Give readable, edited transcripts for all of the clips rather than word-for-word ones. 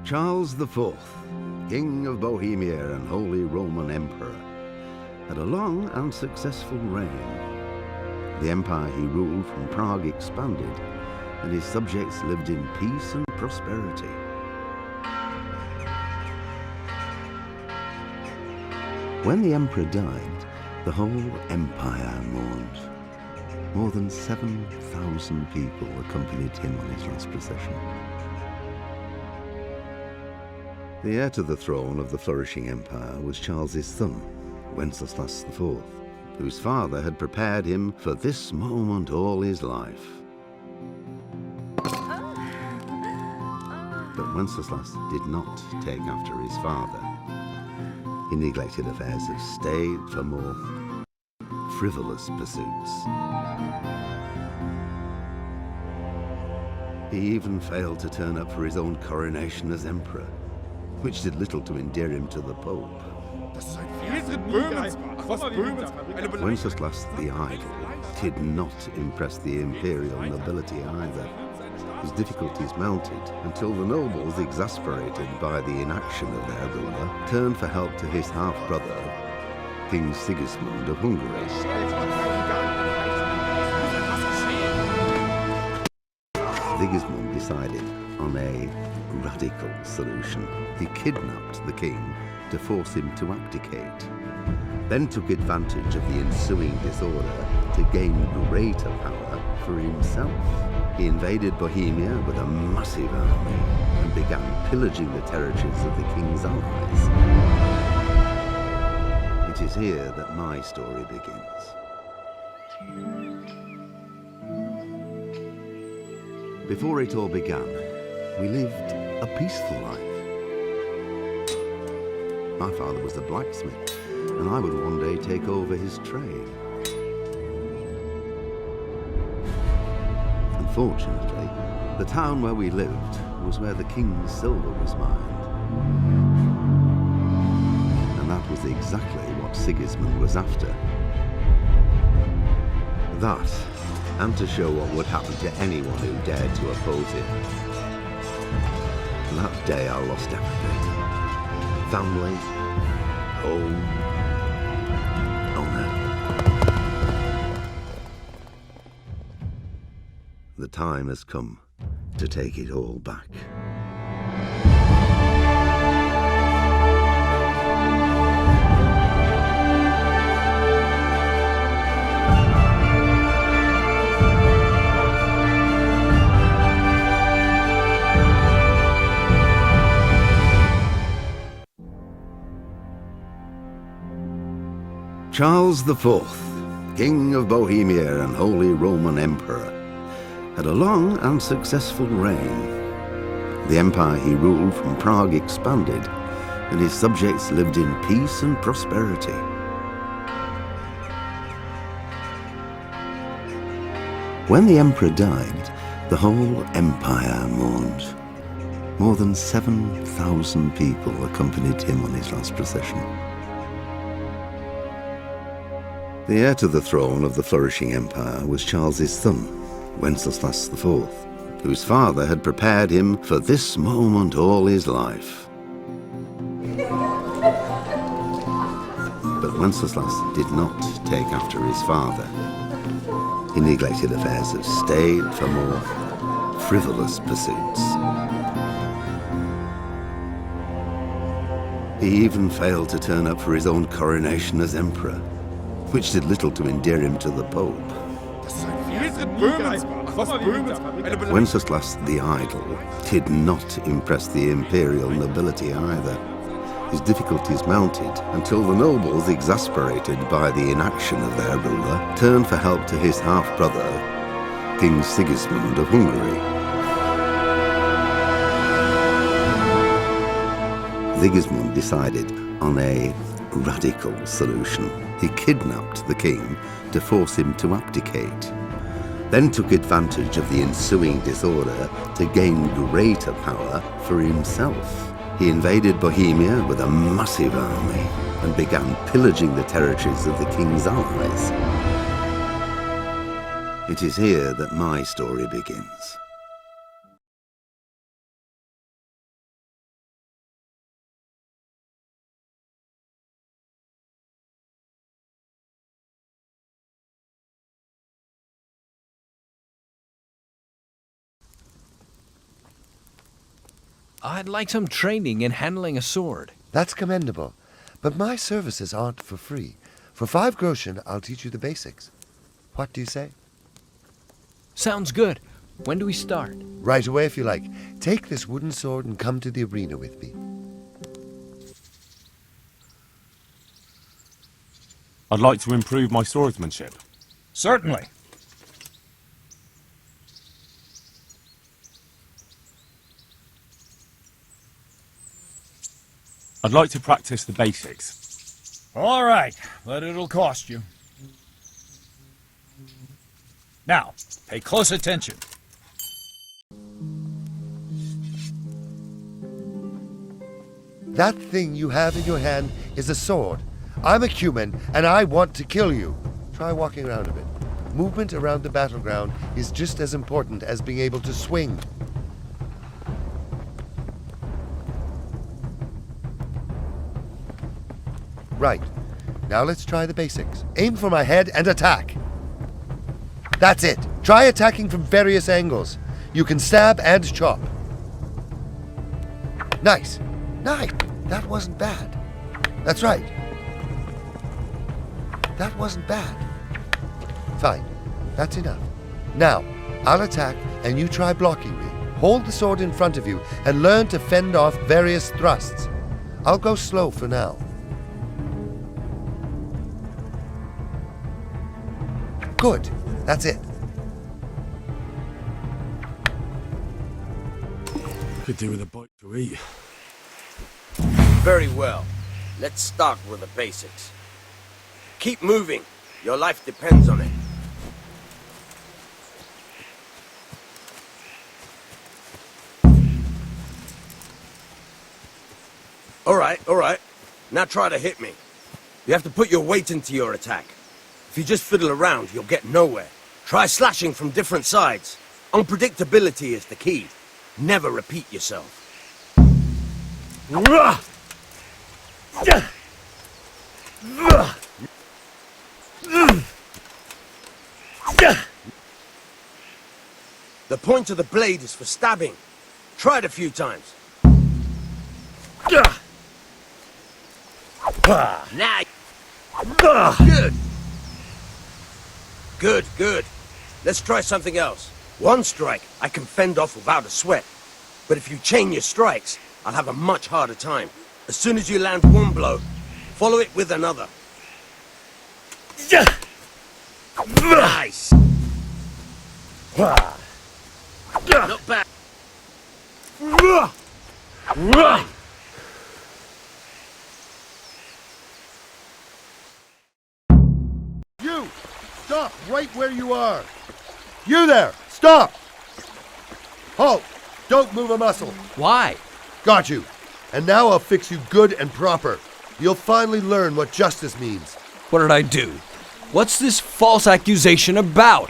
Charles IV, King of Bohemia and Holy Roman Emperor, had a long and successful reign. The empire he ruled from Prague expanded, and his subjects lived in peace and prosperity. When the emperor died, the whole empire mourned. More than 7,000 people accompanied him on his last procession. The heir to the throne of the flourishing empire was Charles's son, Wenceslas IV, whose father had prepared him for this moment all his life. But Wenceslas did not take after his father. He neglected affairs of state for more frivolous pursuits. He even failed to turn up for his own coronation as emperor, which did little to endear him to the Pope. Wenceslas the Idle did not impress the imperial nobility either. His difficulties mounted until the nobles, exasperated by the inaction of their ruler, turned for help to his half-brother, King Sigismund of Hungary. Sigismund decided on a radical solution. He kidnapped the king to force him to abdicate, then took advantage of the ensuing disorder to gain greater power for himself. He invaded Bohemia with a massive army and began pillaging the territories of the king's allies. It is here that my story begins. Before it all began, we lived a peaceful life. My father was a blacksmith, and I would one day take over his trade. Unfortunately, the town where we lived was where the king's silver was mined. And that was exactly what Sigismund was after. That, and to show what would happen to anyone who dared to oppose him. And that day I lost everything. Family, home, honor. The time has come to take it all back. Charles IV, King of Bohemia and Holy Roman Emperor, had a long and successful reign. The empire he ruled from Prague expanded, and his subjects lived in peace and prosperity. When the emperor died, the whole empire mourned. More than 7,000 people accompanied him on his last procession. The heir to the throne of the flourishing empire was Charles's son, Wenceslas IV, whose father had prepared him for this moment all his life. But Wenceslas did not take after his father. He neglected affairs of state for more frivolous pursuits. He even failed to turn up for his own coronation as emperor, which did little to endear him to the Pope. Wenceslas the Idle did not impress the imperial nobility either. His difficulties mounted until the nobles, exasperated by the inaction of their ruler, turned for help to his half-brother, King Sigismund of Hungary. Sigismund decided on a radical solution. He kidnapped the king to force him to abdicate, then took advantage of the ensuing disorder to gain greater power for himself. He invaded Bohemia with a massive army and began pillaging the territories of the king's allies. It is here that my story begins. I'd like some training in handling a sword. That's commendable. But my services aren't for free. For 5 groschen, I'll teach you the basics. What do you say? Sounds good. When do we start? Right away if you like. Take this wooden sword and come to the arena with me. I'd like to improve my swordsmanship. Certainly. I'd like to practice the basics. All right, but it'll cost you. Now, pay close attention. That thing you have in your hand is a sword. I'm a human, and I want to kill you. Try walking around a bit. Movement around the battleground is just as important as being able to swing. Right. Now let's try the basics. Aim for my head and attack. That's it. Try attacking from various angles. You can stab and chop. Nice. Nice. That wasn't bad. That's right. That wasn't bad. Fine. That's enough. Now, I'll attack and you try blocking me. Hold the sword in front of you and learn to fend off various thrusts. I'll go slow for now. Good. That's it. Could do with a bite to eat. Very well. Let's start with the basics. Keep moving. Your life depends on it. All right. Now try to hit me. You have to put your weight into your attack. If you just fiddle around, you'll get nowhere. Try slashing from different sides. Unpredictability is the key. Never repeat yourself. The point of the blade is for stabbing. Try it a few times. Now. Good. Let's try something else. One strike I can fend off without a sweat. But if you chain your strikes, I'll have a much harder time. As soon as you land one blow, follow it with another. Nice! Not bad. You! Stop right where you are! You there! Stop! Halt! Don't move a muscle! Why? Got you! And now I'll fix you good and proper. You'll finally learn what justice means. What did I do? What's this false accusation about?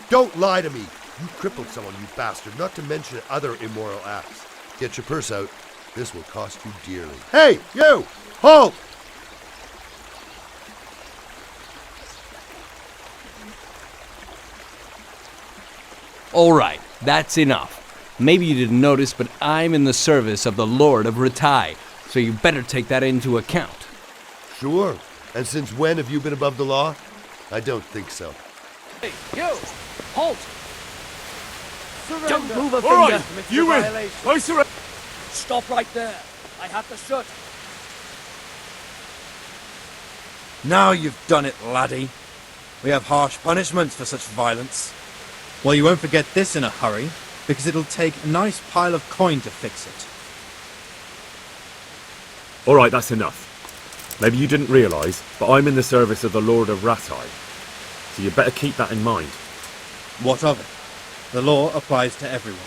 Don't lie to me! You crippled someone, you bastard, not to mention other immoral acts. Get your purse out. This will cost you dearly. Hey, you! Halt! All right, that's enough. Maybe you didn't notice, but I'm in the service of the Lord of Ratai, so you better take that into account. Sure. And since when have you been above the law? I don't think so. Hey, you! Halt! Surrender. Don't move a All finger. right, you win. I surrender. Stop right there. I have to shoot. Now you've done it, laddie. We have harsh punishments for such violence. Well, you won't forget this in a hurry, because it'll take a nice pile of coin to fix it. All right, that's enough. Maybe you didn't realise, but I'm in the service of the Lord of Ratai. So you better keep that in mind. What of it? The law applies to everyone.